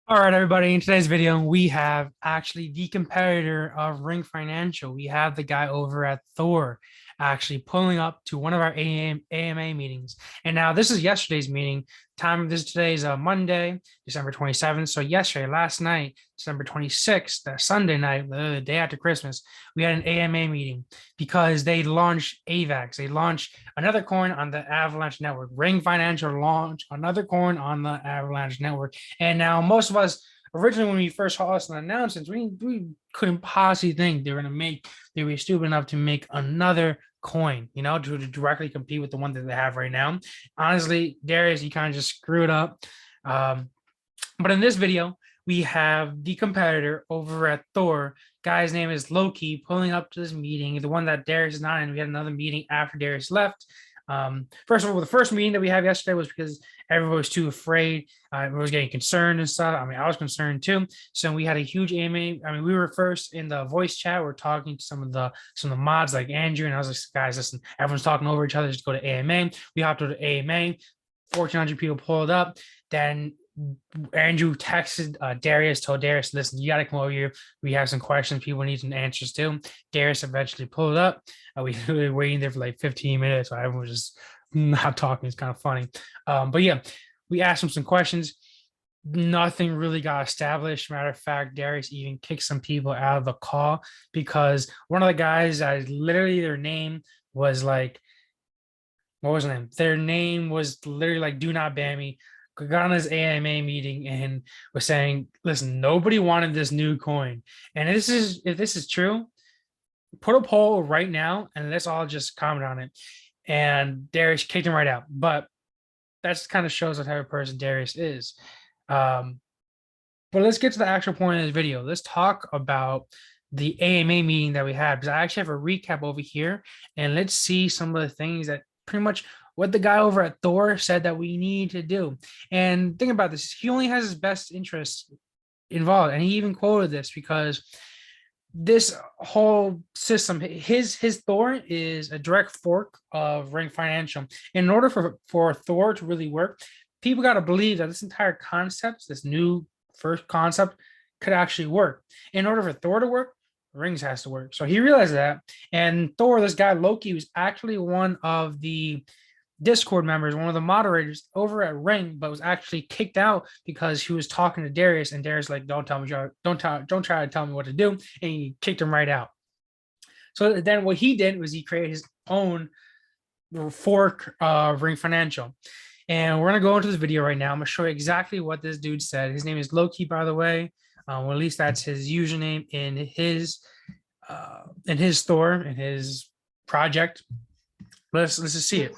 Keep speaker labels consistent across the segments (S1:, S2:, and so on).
S1: All right, everybody. In today's video, we have actually the competitor of Ring Financial. We have the guy over at Thor actually pulling up to one of our AMA meetings. And now this is yesterday's meeting. Time this today's Monday, December 27th. So yesterday, last night, December 26th, that Sunday night, the day after Christmas, we had an AMA meeting because they launched AVAX. They launched another coin on the Avalanche Network. Ring Financial launched another coin on the Avalanche Network. And now most of us originally when we first saw us announcements, we couldn't possibly think they were stupid enough to make another coin, to directly compete with the one that they have right now. Honestly, Darius, you kind of just screwed up. But in this video, we have the competitor over at Thor. Guy's name is Loki, pulling up to this meeting, the one that Darius is not in. We had another meeting after Darius left. First of all, the first meeting that we had yesterday was because everyone was too afraid. Everyone was getting concerned and stuff. I mean, I was concerned too. So we had a huge AMA. I mean, we were first in the voice chat. We're talking to some of the mods like Andrew, and I was like, guys, listen, everyone's talking over each other. Just go to AMA. We hopped to the AMA. 1,400 people pulled up. Then Andrew texted Darius, told Darius, listen, you got to come over here. We have some questions people need some answers to. Darius eventually pulled up. We were waiting there for like 15 minutes. So everyone was just not talking. It's kind of funny. But yeah, we asked him some questions. Nothing really got established. Matter of fact, Darius even kicked some people out of the call because one of the guys, literally their name was like, what was their name? Their name was literally like, do not ban me. Got on this AMA meeting and was saying, listen, nobody wanted this new coin. And if this is true, put a poll right now and let's all just comment on it. And Darius kicked him right out. But that just kind of shows what type of person Darius is. But let's get to the actual point of this video. Let's talk about the AMA meeting that we had, because I actually have a recap over here, and let's see some of the things that pretty much what the guy over at Thor said that we need to do. And think about this, he only has his best interests involved. And he even quoted this because this whole system, his Thor is a direct fork of Ring Financial. In order for Thor to really work, people got to believe that this entire concept, this new first concept, could actually work. In order for Thor to work, Rings has to work. So he realized that. And Thor, this guy Loki, was actually one of the Discord members, one of the moderators over at Ring, but was actually kicked out because he was talking to Darius, and Darius like, don't try to tell me what to do, and he kicked him right out. So then what he did was he created his own fork of Ring Financial. And we're gonna go into this video right now. I'm gonna show you exactly what this dude said. His name is Loki, by the way. Well, at least that's his username in his store, in his project. Let's just see it.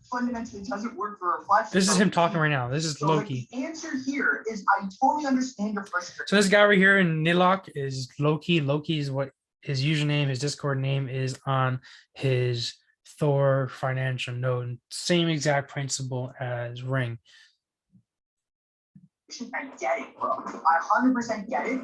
S2: Fundamentally doesn't work for reflection.
S1: This is him talking right now. This is Loki.
S2: The answer here is I totally understand your frustration.
S1: So this guy right here in Nilok is Loki. Loki is what his username, his Discord name is on his Thor financial node. Same exact principle as Ring.
S2: I get it, bro. I 100% get it.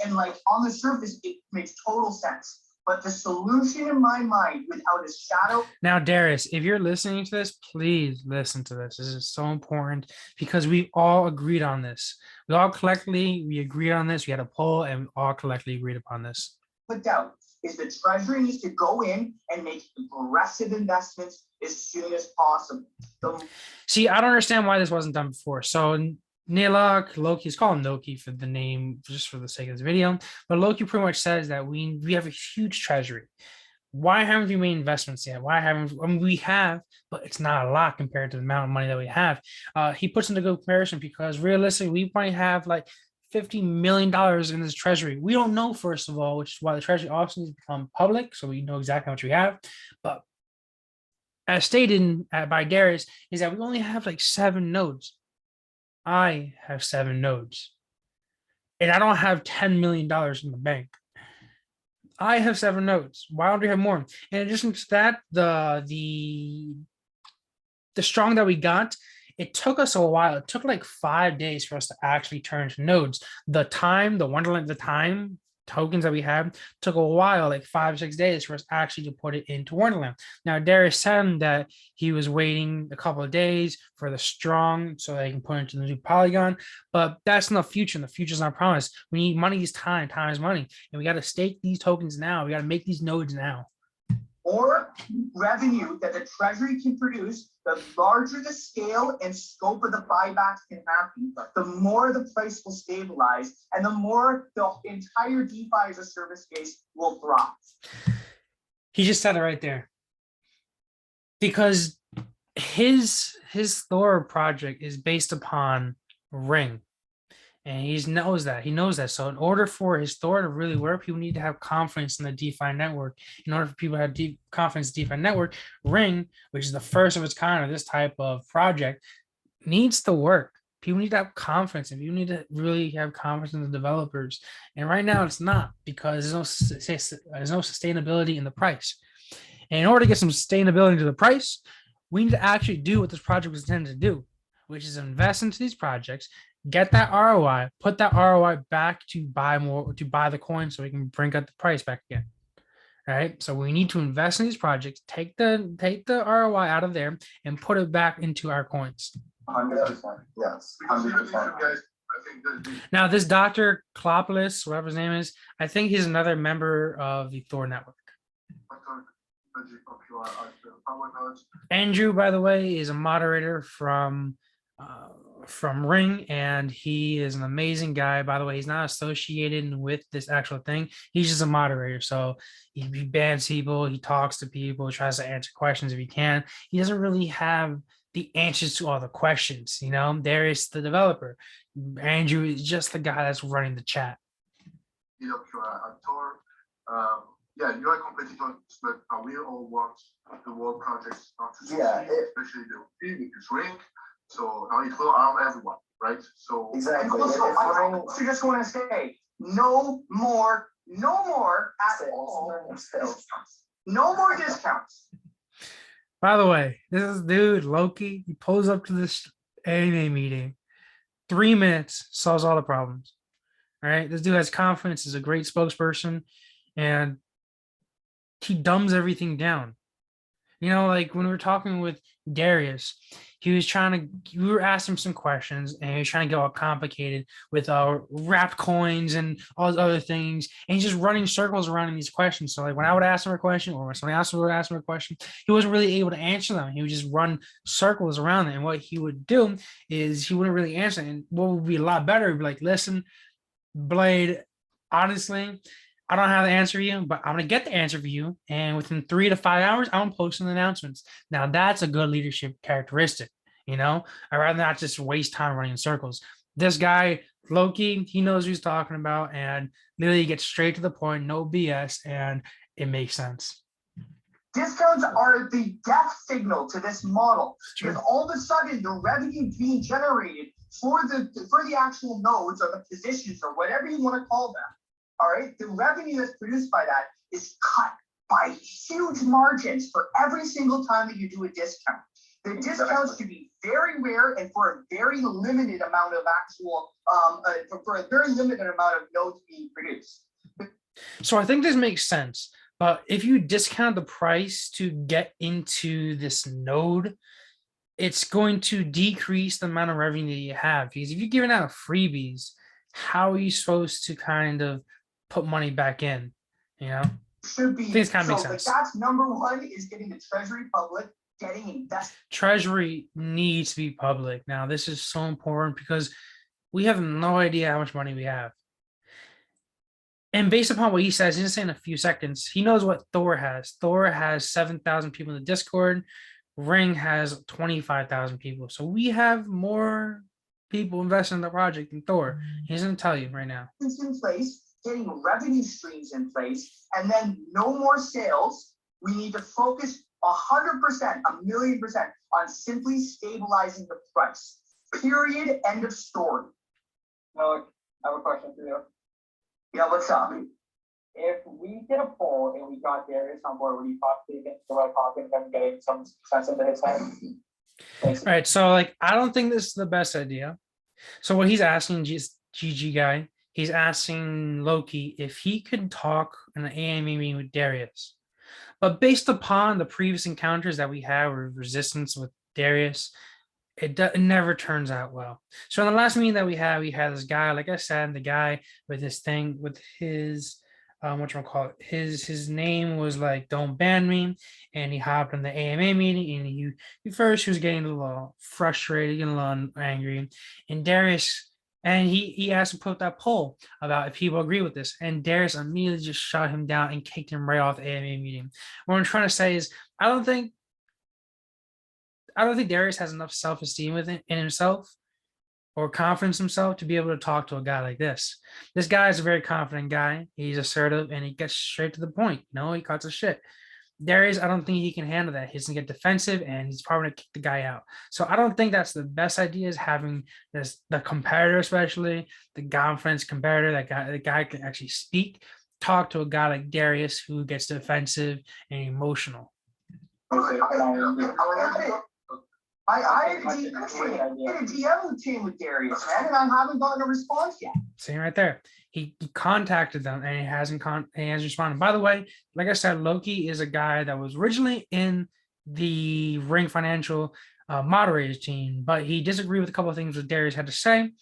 S2: And like on the surface, it makes total sense. But the solution in my mind, without a shadow.
S1: Now, Darius, if you're listening to this, please listen to this. This is so important because we all agreed on this. We all collectively, we agreed on this. We had a poll and we all collectively agreed upon this.
S2: Put down is the Treasury needs to go in and make aggressive investments as soon as possible.
S1: See, I don't understand why this wasn't done before. So Nilok, Loki's call him Loki for the name, just for the sake of this video. But Loki pretty much says that we have a huge treasury. Why haven't we made investments yet? Why haven't we have, but it's not a lot compared to the amount of money that we have. He puts into good comparison because realistically, we might have like $50 million in this treasury. We don't know, first of all, which is why the treasury also needs to become public, so we know exactly how much we have. But as stated by Darius, is that we only have like 7 nodes. I have 7 nodes and I don't have $10 million in the bank. I have 7 nodes. Why don't we have more? In addition to that, the strong that we got, it took us a while. It took like 5 days for us to actually turn to nodes. The time tokens that we had took a while, like 5-6 days for us actually to put it into Wonderland. Now Darius said him that he was waiting a couple of days for the strong so they can put it into the new Polygon, but that's in the future, and the future's not promised. We need money is time, time is money, and we got to stake these tokens now. We got to make these nodes now.
S2: More revenue that the Treasury can produce, the larger the scale and scope of the buybacks can happen, the more the price will stabilize, and the more the entire DeFi as a service base will thrive.
S1: He just said it right there. Because his Thor project is based upon Ring. And he knows that. So in order for his Thor to really work, people need to have confidence in the DeFi network. In order for people to have deep confidence in the DeFi network, Ring, which is the first of its kind of this type of project, needs to work. People need to have confidence, and people need to really have confidence in the developers. And right now, it's not, because there's no sustainability in the price. And in order to get some sustainability to the price, we need to actually do what this project was intended to do, which is invest into these projects, get that ROI, put that ROI back to buy more, to buy the coin, so we can bring up the price back again. All right. So we need to invest in these projects, take the ROI out of there, and put it back into our coins.
S2: 100%. Yes. 100%.
S1: Now, this Dr. Klopolis, whatever his name is, I think he's another member of the Thor network. Andrew, by the way, is a moderator from Ring, and he is an amazing guy. By the way, he's not associated with this actual thing. He's just a moderator. So he bans people, he talks to people, tries to answer questions if he can. He doesn't really have the answers to all the questions. There is the developer. Andrew is just the guy that's running the chat.
S3: Yeah, you are competitors, but we all want the world projects not to succeed, especially the Loki, which is Ring. So now it will harm everyone, right? So
S2: exactly. Also, I just want to say, no more at all discounts. No more discounts.
S1: By the way, this is dude Loki. He pulls up to this AMA meeting, 3 minutes, solves all the problems. All right, this dude has confidence. Is a great spokesperson, and he dumbs everything down. Like when we were talking with Darius, we were asking him some questions, and he was trying to get all complicated with wrapped coins and all these other things, and he's just running circles around in these questions. So like when I would ask him a question, or when somebody else would ask him a question, he wasn't really able to answer them. He would just run circles around it. And what he would do is he wouldn't really answer. And what would be a lot better would be like, listen, Blade, honestly, I don't have the answer for you, but I'm going to get the answer for you. And within 3 to 5 hours, I'm going to post some announcements. Now, that's a good leadership characteristic. I'd rather not just waste time running in circles. This guy, Loki, he knows what he's talking about, and literally gets straight to the point, no BS, and it makes sense.
S2: Discounts are the death signal to this model, because all of a sudden the revenue being generated for the actual nodes or the positions or whatever you want to call them. All right, the revenue that's produced by that is cut by huge margins for every single time that you do a discount. The discounts can be very rare and for a very limited amount of for a very limited amount of nodes being produced.
S1: So I think this makes sense. But if you discount the price to get into this node, it's going to decrease the amount of revenue that you have. Because if you're giving out freebies, how are you supposed to kind of put money back in?
S2: Should be.
S1: Things kind of make sense.
S2: That's number one, is getting the Treasury Public, getting invested.
S1: Treasury needs to be public. Now, this is so important because we have no idea how much money we have. And based upon what he says, he's just saying in a few seconds, he knows what Thor has. Thor has 7,000 people in the Discord. Ring has 25,000 people. So we have more people investing in the project than Thor. He's going to tell you right now.
S2: In place, getting revenue streams in place, and then no more sales. We need to focus 100%, 1,000,000% on simply stabilizing the price. Period. End of story.
S4: No, I have a question for you.
S2: Yeah, what's up?
S4: If we did a poll and we got Darius on board, would you possibly get the right talking and getting some sense into his head? Thanks.
S1: All right. So I don't think this is the best idea. So what he's asking GG guy, he's asking Loki if he could talk in an AMA meeting with Darius. But based upon the previous encounters that we had with resistance with Darius, it never turns out well. So in the last meeting that we had this guy, like I said, the guy with this thing with his what you call it, his name was like "Don't ban me," and he hopped in the AMA meeting, and he first he was getting a little frustrated, getting a little angry, and Darius. And he asked to put that poll about if people agree with this. And Darius immediately just shut him down and kicked him right off the AMA meeting. What I'm trying to say is I don't think Darius has enough self-esteem in himself or confidence in himself to be able to talk to a guy like this. This guy is a very confident guy. He's assertive and he gets straight to the point. He cuts his shit. Darius, I don't think he can handle that. He's gonna get defensive and he's probably gonna kick the guy out. So I don't think that's the best idea, is having the competitor, especially the conference competitor, the guy can actually talk to a guy like Darius who gets defensive and emotional.
S2: I did a DM chain with Darius, man, and I haven't gotten a response yet.
S1: Same right there. He contacted them and he hasn't responded. By the way, like I said, Loki is a guy that was originally in the Ring Financial moderators team, but he disagreed with a couple of things that Darius had to say,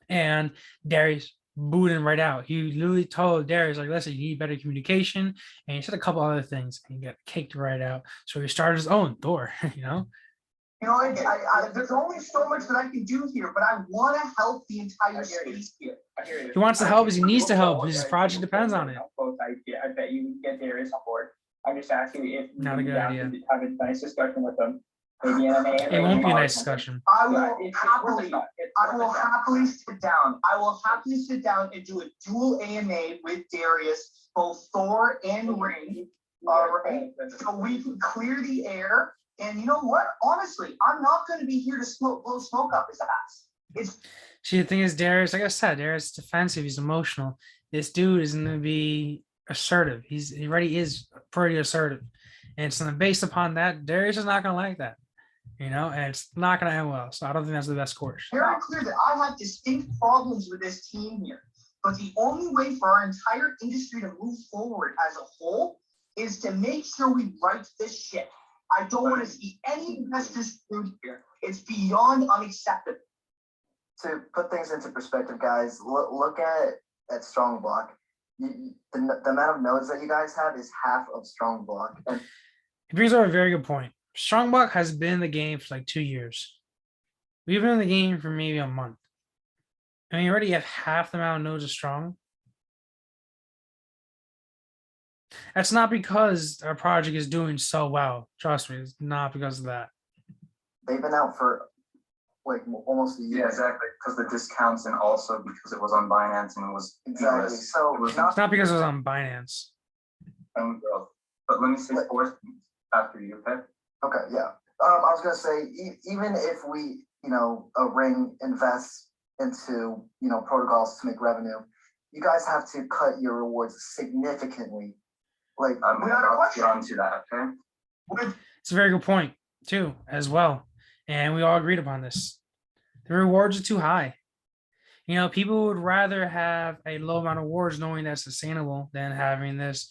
S1: and Darius booed him right out. He literally told Darius, like, listen, you need better communication, and he said a couple other things and he got kicked right out. So he started his own Thor,
S2: There's only so much that I can do here, but I want to help the entire space here.
S1: He wants to help because he needs to help because his project depends on it.
S4: I bet you get Darius on board. I'm just asking if
S1: Not a good idea.
S4: Have a nice discussion with them. Maybe
S1: it won't be a nice discussion.
S2: I will happily sit down. I will happily sit down and do a dual AMA with Darius, both Thor and Ring. Right? So we can clear the air. And you know what? Honestly, I'm not going to be here to blow smoke up his ass.
S1: See, the thing is, Darius, like I said, Darius is defensive. He's emotional. This dude is going to be assertive. He already is pretty assertive. And so based upon that, Darius is not going to like that. And it's not going to end well. So I don't think that's the best course.
S2: Very clear that I have distinct problems with this team here. But the only way for our entire industry to move forward as a whole is to make sure we right this ship. I don't want to see any investors screwed here. It's beyond unacceptable.
S5: To put things into perspective, guys, look at Strong Block. The amount of nodes that you guys have is half of Strong Block. And
S1: it brings up a very good point. Strong Block has been in the game for like 2 years. We've been in the game for maybe a month. And we already have half the amount of nodes of Strong. That's not because our project is doing so well. Trust me, it's not because of that.
S5: They've been out for like almost a year.
S6: Yeah, exactly. Because the discounts and also because it was on Binance and it was
S5: exactly. So
S1: it's not because it was on Binance.
S6: Growth. But let me say fourth after you, okay?
S5: Okay, yeah. I was gonna say even if we, a Ring invests into protocols to make revenue, you guys have to cut your rewards significantly. Like
S6: I'm gonna get onto that, okay?
S1: It's a very good point too, as well. And we all agreed upon this. The rewards are too high. People would rather have a low amount of rewards knowing that's sustainable than having this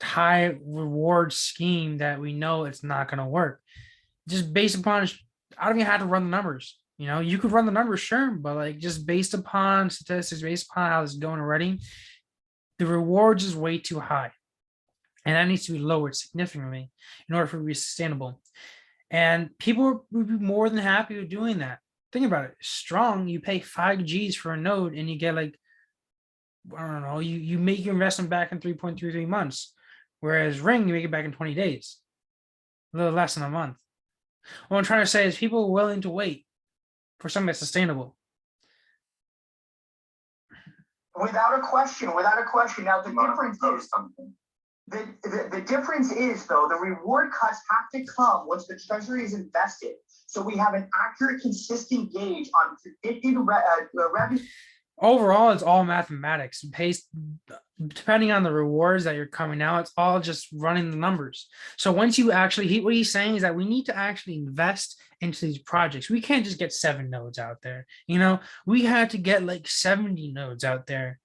S1: high reward scheme that we know it's not going to work. Just based upon, I don't even have to run the numbers. You could run the numbers, sure, but like just based upon statistics, based upon how it's going already, the rewards is way too high. And that needs to be lowered significantly in order for it to be sustainable. And people would be more than happy with doing that. Think about it. Strong, you pay 5 Gs for a node and you get like, I don't know, you make your investment back in 3.33 months. Whereas Ring, you make it back in 20 days. A little less than a month. What I'm trying to say is people are willing to wait for something that's sustainable.
S2: Without a question. Now the difference is something. The difference is, though, the reward cuts have to come once the Treasury is invested. So we have an accurate, consistent gauge on predicted revenue.
S1: Overall, it's all mathematics. Depending on the rewards that you're coming out, it's all just running the numbers. So once you actually, what he's saying is that we need to actually invest into these projects. We can't just get 7 nodes out there. You know, we had to get like 70 nodes out there.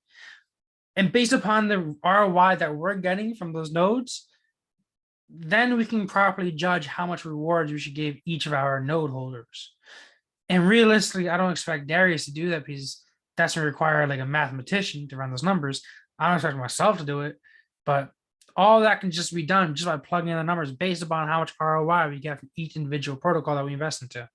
S1: And based upon the ROI that we're getting from those nodes, then we can properly judge how much rewards we should give each of our node holders. And realistically, I don't expect Darius to do that because that's going to require like a mathematician to run those numbers. I don't expect myself to do it, but all that can just be done just by plugging in the numbers based upon how much ROI we get from each individual protocol that we invest into.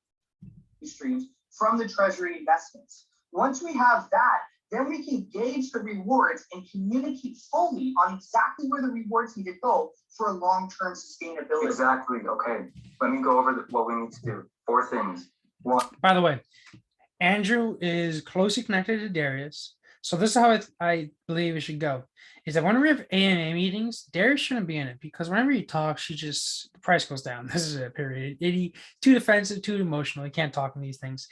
S2: Streams from the treasury investments. Once we have that, then we can gauge the rewards and communicate fully on exactly where the rewards need to go for long-term sustainability.
S6: Exactly. Okay. Let me go over what we need to do. 4 things. 1.
S1: By the way, Andrew is closely connected to Darius. So this is how I believe it should go. Is that whenever we have AMA meetings, Darius shouldn't be in it because whenever he talks, the price goes down. This is a period. Too defensive, too emotional. He can't talk on these things.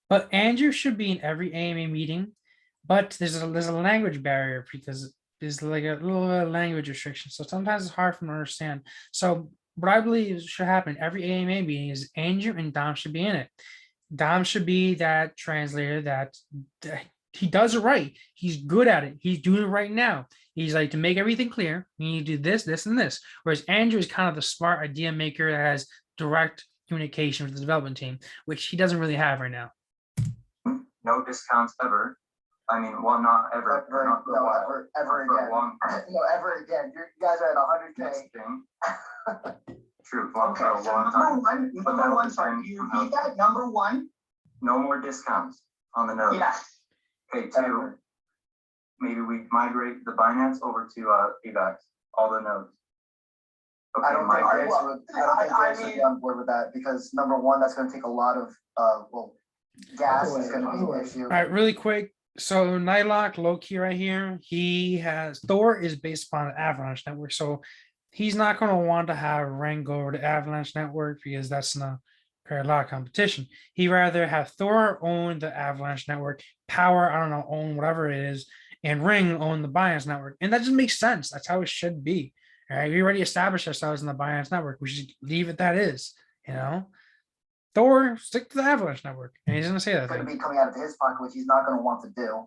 S1: But Andrew should be in every AMA meeting. But there's a language barrier because there's like a little language restriction. So sometimes it's hard for him to understand. So what I believe should happen every AMA meeting is Andrew and Dom should be in it. Dom should be that translator that he does it right. He's good at it. He's doing it right now. He's like, to make everything clear, you need to do this, this, and this. Whereas Andrew is kind of the smart idea maker that has direct communication with the development team, which he doesn't really have right now.
S6: No discounts ever. I mean, well, not ever. Not for a while.
S5: Ever
S6: For a
S5: again.
S6: long time.
S5: No, ever again. You guys are at 100K.
S6: Next thing. True.
S2: Okay,
S6: For a
S2: so
S6: long time.
S2: number one, sorry, can you repeat that? Number 1?
S6: No more discounts on the nodes.
S2: Yes.
S6: Okay, 2. Maybe we migrate the Binance over to AVAX, all the nodes. Okay,
S5: I don't think
S6: migrate.
S5: Darius would be on board with that because number 1, that's going to take a lot of gas is going to be an issue.
S1: All right, really quick. So Nylock, Loki right here, Thor is based upon the Avalanche Network. So he's not going to want to have rank over the Avalanche Network because that's not a lot of competition. He'd rather have Thor own the Avalanche Network, Power, I don't know, own whatever it is, and Ring own the Binance Network. And that just makes sense. That's how it should be. All right, we already established ourselves in the Binance Network. We should leave it that is, you know. Thor, stick to the Avalanche Network. And he's going to say that.
S5: It's going to be coming out of his pocket, which he's not going to want to do.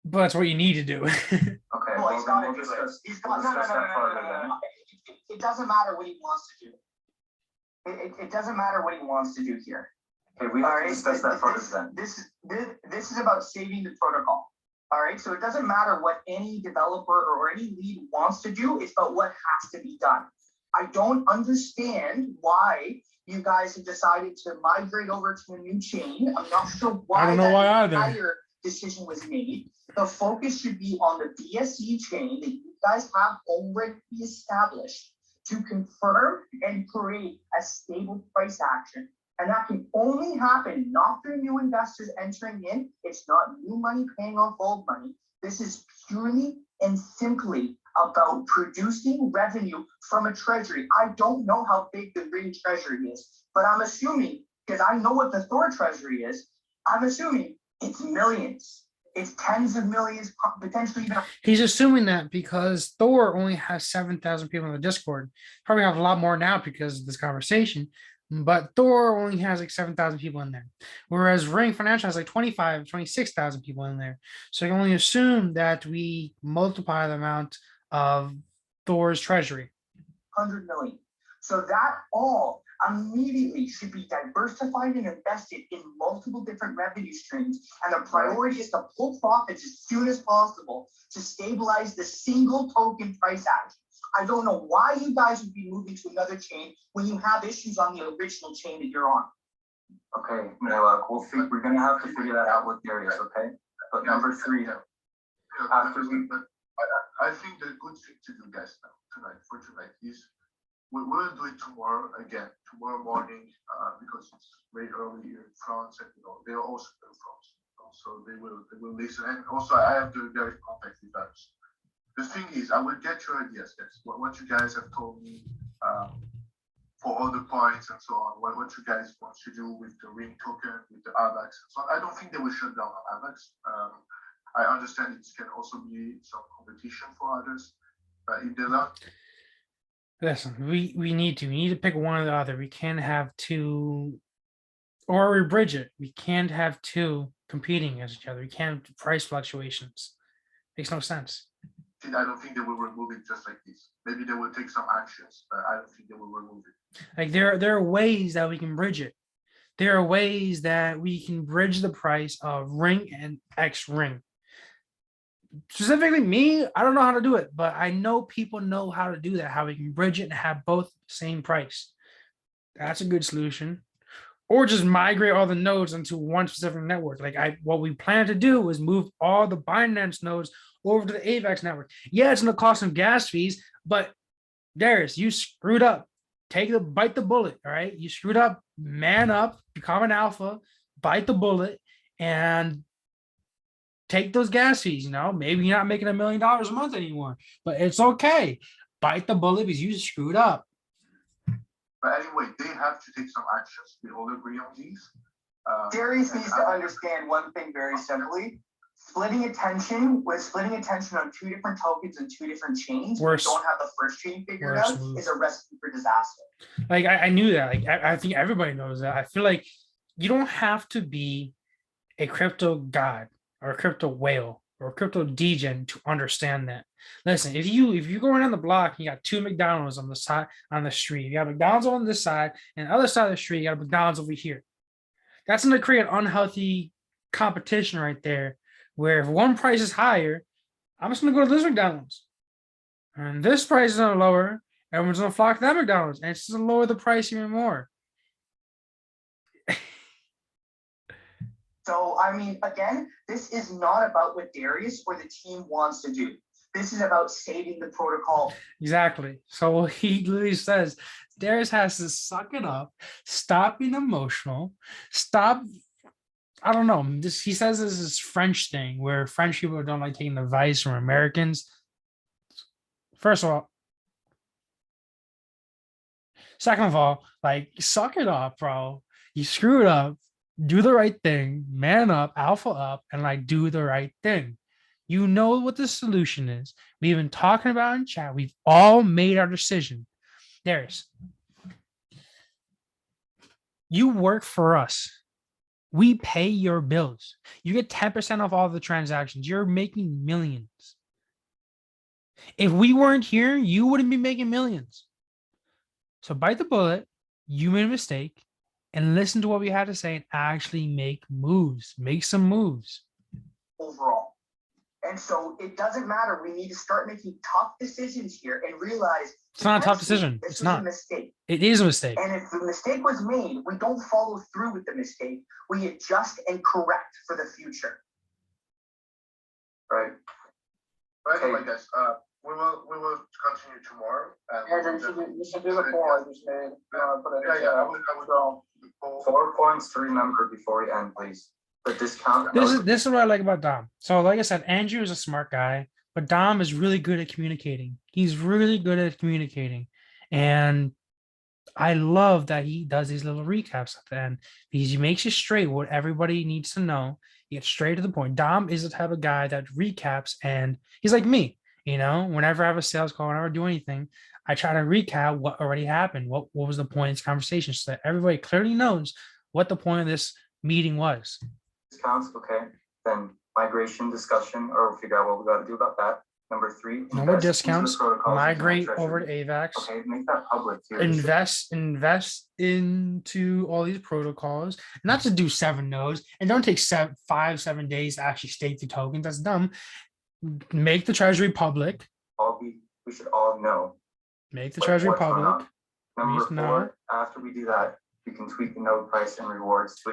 S1: But that's what you need to do.
S6: Okay,
S2: Well,
S6: well,
S2: he's
S6: then
S2: got
S6: we'll
S2: to do it.
S6: discuss,
S2: He's
S6: we'll
S2: got, no,
S6: discuss that further
S2: no.
S6: then.
S2: It doesn't matter what he wants to do. It doesn't matter what he wants to do here.
S6: Okay, we have to discuss that further then.
S2: This is about saving the protocol. All right, so it doesn't matter what any developer or any lead wants to do. It's about what has to be done. I don't understand why you guys have decided to migrate over to a new chain. I'm not sure why.
S1: I don't know why either.
S2: Entire decision was made. The focus should be on the BSC chain that you guys have already established to confirm and create a stable price action. And that can only happen not through new investors entering in. It's not new money paying off old money. This is purely and simply about producing revenue from a treasury. I don't know how big the Ring treasury is, but I'm assuming, because I know what the Thor treasury is, I'm assuming it's millions. It's tens of millions, potentially even.
S1: He's assuming that because Thor only has 7,000 people in the Discord. Probably have a lot more now because of this conversation. But Thor only has like 7,000 people in there. Whereas Ring Financial has like 26,000 people in there. So you can only assume that we multiply the amount of Thor's treasury.
S2: 100 million. So that all immediately should be diversified and invested in multiple different revenue streams. And the priority is to pull profits as soon as possible to stabilize the single token price action. I don't know why you guys would be moving to another chain when you have issues on the original chain that you're on.
S6: Okay, no, we're gonna have to figure that out with Darius, okay? But number 3, after we.
S3: I think the good thing to do, guys, now tonight is we'll do it tomorrow morning, because it's very early here in France, and they're also in France, so they will listen. And also, I have the direct contact with us. The thing is, I will get your ideas, guys. What you guys have told me for all the points and so on. What you guys want to do with the Ring token, with the AVAX. So I don't think they will shut down AVAX. I understand it can also be some competition for others. If they're not,
S1: Listen, we need to pick one or the other. We can't have two, or we bridge it. We can't have two competing against each other. We can't have price fluctuations. Makes no sense.
S3: I don't think they will remove it just like this. Maybe they will take some actions, but I don't think they will remove it.
S1: Like there are ways that we can bridge it. There are ways that we can bridge the price of ring and X ring. Specifically me, I don't know how to do it, but I know people know how to do that, how we can bridge it and have both the same price. That's a good solution. Or just migrate all the nodes into one specific network. What we plan to do is move all the Binance nodes over to the AVAX network. Yeah, it's gonna cost some gas fees, but Darius, you screwed up. Bite the bullet. All right. You screwed up, man up, become an alpha, bite the bullet, and take those gas fees. Maybe you're not making $1 million a month anymore, but it's okay. Bite the bullet because you screwed up.
S3: But anyway, they have to take some actions. We all agree on these.
S2: Darius needs to understand one thing very simply. Splitting attention on two different tokens and two different chains,
S1: Worse.
S2: we don't have the first chain figured
S1: Worse
S2: out,
S1: move.
S2: is a recipe for disaster.
S1: I knew that. I think everybody knows that. I feel like you don't have to be a crypto god or a crypto whale or a crypto degen to understand that. Listen, if you go around the block, you got two McDonald's on the side on the street. You got McDonald's on this side, and the other side of the street, you got McDonald's over here. That's going to create an unhealthy competition right there. Where if one price is higher, I'm just going to go to this McDonald's, and this price is going to lower. Everyone's going to flock to that McDonald's, and it's going to lower the price even more.
S2: So, I mean, again, this is not about what Darius or the team wants to do. This is about saving the protocol.
S1: Exactly. So he literally says Darius has to suck it up, stop being emotional, stop. I don't know. He says this is French thing where French people don't like taking advice from Americans. First of all, second of all, suck it up, bro. You screwed up. Do the right thing, man up, alpha up, and do the right thing. You know what the solution is. We've been talking about in chat. We've all made our decision. Darius, you work for us. We pay your bills. You get 10% off all the transactions. You're making millions. If we weren't here, you wouldn't be making millions. So bite the bullet. You made a mistake. And listen to what we had to say and actually make moves. Make some moves.
S2: Overall. And so it doesn't matter. We need to start making tough decisions here and realize
S1: it's not a tough decision.
S2: This
S1: it's
S2: was
S1: not
S2: a mistake.
S1: It is a mistake.
S2: And if the mistake was made, we don't follow through with the mistake. We adjust and correct for the future.
S6: Right.
S3: But anyway, guys, we will continue tomorrow.
S4: You should do the poll I just made.
S3: I would
S6: 4 points to remember before we end, please. The discount.
S1: This is what I like about Dom. So, like I said, Andrew is a smart guy, but Dom is really good at communicating. He's really good at communicating, and I love that he does these little recaps at the end because he makes it straight what everybody needs to know. He gets straight to the point. Dom is the type of guy that recaps, and he's like me. Whenever I have a sales call, whenever I do anything, I try to recap what already happened. What was the point of this conversation so that everybody clearly knows what the point of this meeting was.
S6: Discounts, okay. Then migration discussion, or we'll figure out what we got to do about that. Number 3.
S1: No more discounts. Migrate over to AVAX.
S6: Okay, make that public too.
S1: Invest into all these protocols. Not to do 7 nodes, and don't take 7 days to actually stake the tokens. That's dumb. Make the Treasury public.
S6: We should all know.
S1: Make the Treasury public.
S6: Number 4. After we do that, you can tweak the node price and rewards to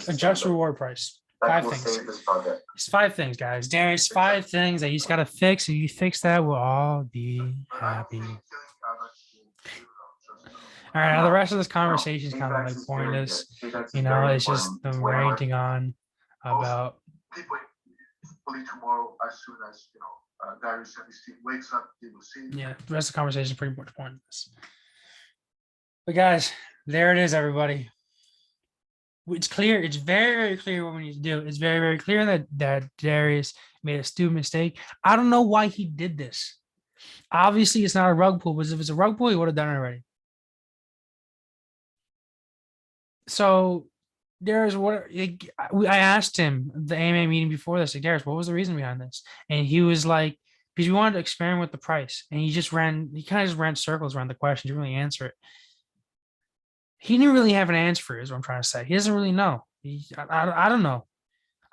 S1: adjust reward price.
S6: That
S1: 5
S6: will
S1: things.
S6: save this project.
S1: It's 5 things, guys. There's 5 things that you just gotta fix. If you fix that, we'll all be happy. All right, now the rest of this conversation is kind of pointless. It's just them ranting on about.
S3: Hopefully tomorrow, as soon as Darius and his team wakes up, they will see.
S1: Yeah, the rest of the conversation is pretty much pointless. But guys, there it is, everybody. It's clear. It's very, very clear what we need to do. It's very, very clear that Darius made a stupid mistake. I don't know why he did this. Obviously, it's not a rug pull, because if it's a rug pull, he would have done it already. So there's what I asked him the AMA meeting before this, like, Darius, what was the reason behind this? And he was like, because we wanted to experiment with the price. And he kind of just ran circles around the question, didn't really answer it. He didn't really have an answer for it, is what I'm trying to say. He doesn't really know. I don't know.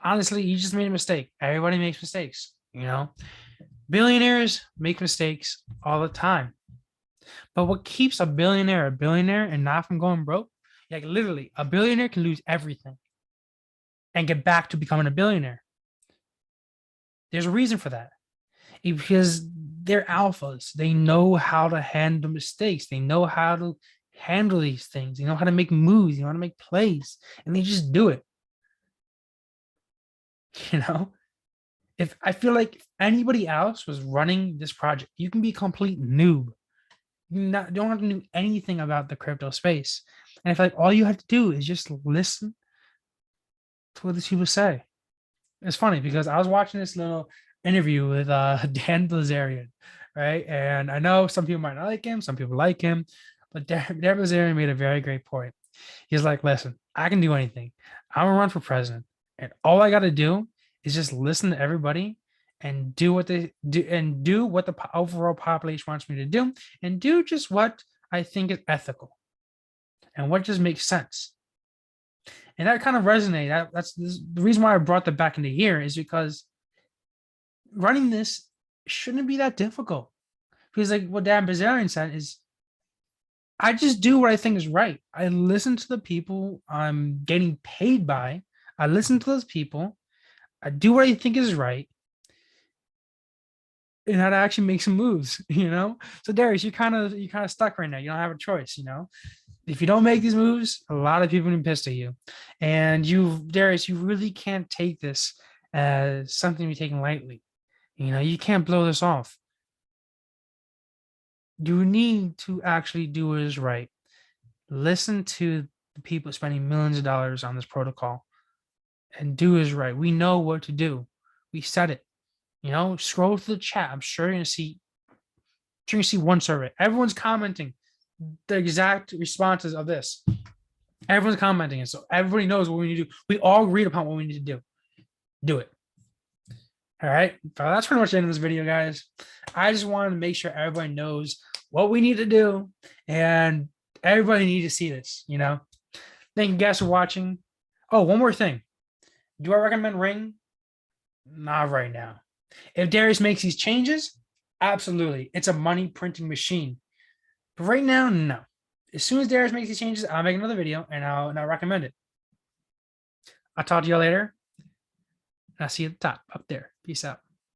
S1: Honestly, he just made a mistake. Everybody makes mistakes, you know? Billionaires make mistakes all the time. But what keeps a billionaire and not from going broke? Like literally, a billionaire can lose everything and get back to becoming a billionaire. There's a reason for that. Because they're alphas. They know how to handle mistakes. They know how to handle these things. They know how to make moves. They know how to make plays. And they just do it. You know? If I feel like if anybody else was running this project, you can be a complete noob. You don't have to know anything about the crypto space. And I feel like all you have to do is just listen to what these people say. It's funny because I was watching this little interview with Dan Bilzerian, right? And I know some people might not like him, some people like him, but Dan Bilzerian made a very great point. He's like, listen, I can do anything. I'm gonna run for president, and all I got to do is just listen to everybody and do what they do and do what the overall population wants me to do, and do just what I think is ethical and what just makes sense. And that kind of resonated. That's the reason why I brought that back into here, is because running this shouldn't be that difficult. Because like what Dan Bilzerian said is, I just do what I think is right. I listen to the people I'm getting paid by. I listen to those people. I do what I think is right. And how to actually make some moves, you know? So Darius, you're kind of stuck right now. You don't have a choice, you know? If you don't make these moves, a lot of people will be pissed at you. And Darius, you really can't take this as something to be taken lightly. You know, you can't blow this off. You need to actually do what is right. Listen to the people spending millions of dollars on this protocol and do is right. We know what to do. We said it. You know, scroll through the chat. I'm sure you're gonna see one survey. Everyone's commenting the exact responses of this. Everyone's commenting it, so everybody knows what we need to do. We all agreed upon what we need to do. Do it. All right. So that's pretty much the end of this video, guys. I just wanted to make sure everybody knows what we need to do, and everybody needs to see this. You know. Thank you guys for watching. Oh, one more thing. Do I recommend Ring? Not right now. If Darius makes these changes, absolutely. It's a money printing machine. But right now, no. As soon as Darius makes these changes, I'll make another video and I'll recommend it. I'll talk to you later. I'll see you at the top up there. Peace out.